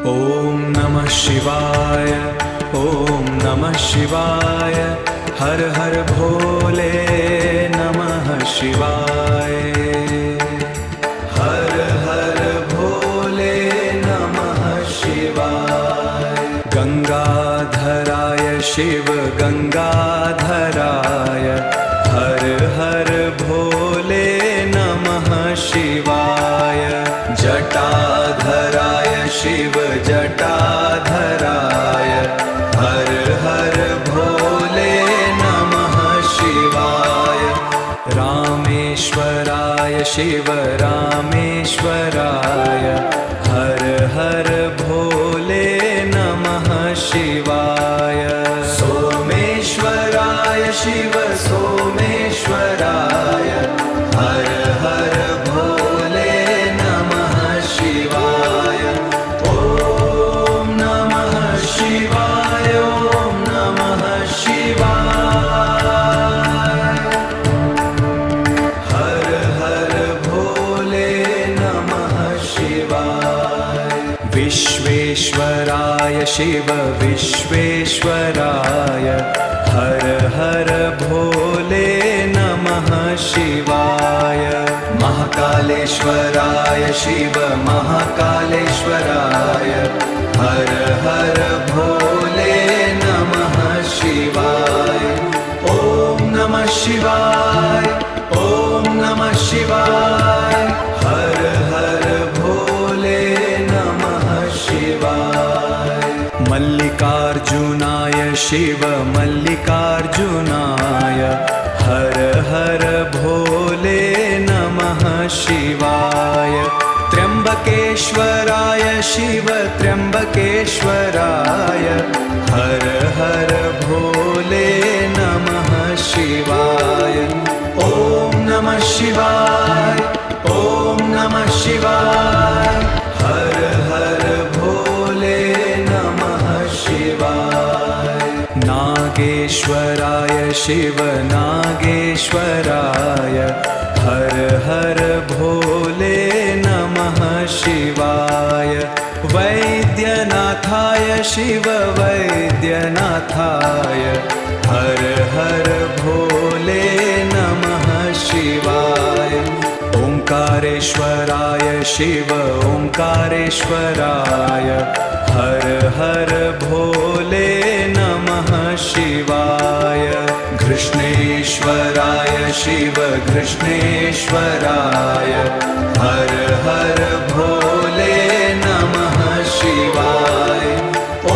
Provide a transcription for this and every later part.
ॐ नमः शिवाय, ॐ नमः शिवाय, हर हर भोले नमः शिवाय, हर हर भोले नमः शिवाय। गंगाधराय शिव गंगाधराय, हर हर भोले नमः शिवाय। जटाधराय शिव जटाधराय, हर हर भोले नमः शिवाय। रामेश्वराय शिव रामेश्वराय, हर हर भोले नमः शिवाय। सोमेश्वराय शिव सोमेश्वराय, हर हर भोले नमः शिवाय। ॐ नमः शिवाय, ॐ नमः शिवाय, हर हर भोले नमः शिवाय। विश्वेश्वराय शिव विश्वेश्वराय, हर हर भोले नमः शिवाय। महाकालेश्वराय शिव महाकालेश्वराय, हर हर भोले नमः शिवाय। ॐ नमः शिवाय, ॐ नमः शिवाय, हर हर भोले नमः शिवाय। मल्लिकार्जुनाय शिव मल्लिकार्जुनाय, हर हर भोले नमः शिवाय। त्र्यंबकेश्वराय शिव त्र्यंबकेश्वराय, हर हर भोले नमः शिवाय। ॐ नमः शिवाय, ॐ नमः शिवाय, हर हर भोले नमः शिवाय। नागेश्वराय शिव नागेश्वराय, हर हर भोले नमः शिवाय। वैद्यनाथाय शिव वैद्यनाथाय, हर हर भोले नमः शिवाय। ओंकारेश्वराय शिव ओंकारेश्वराय, हर हर भोले नमः शिवाय। कृष्णेश्वराय शिव कृष्णेश्वराय, हर हर भोले नमः शिवाय। ॐ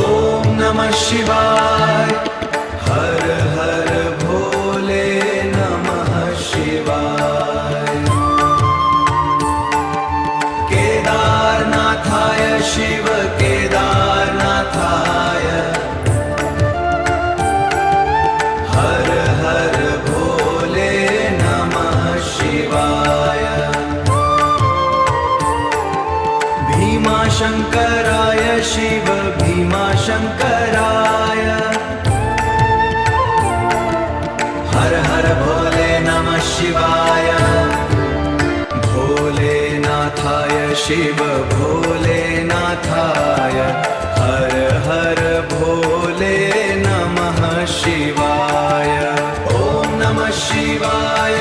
नमः शिवाय, हर हर भोले नमः शिवाय। केदारनाथाय शिव केदारनाथाय, हर हर भोले नमः शिवाय। भीमाशंकराय शिव भीमाशंकराय, हर हर भोले नमः शिवाय। भोलेनाथाय शिव भोलेनाथाय, हर हर भोले नमः शिवाय। ॐ नमः शिवाय,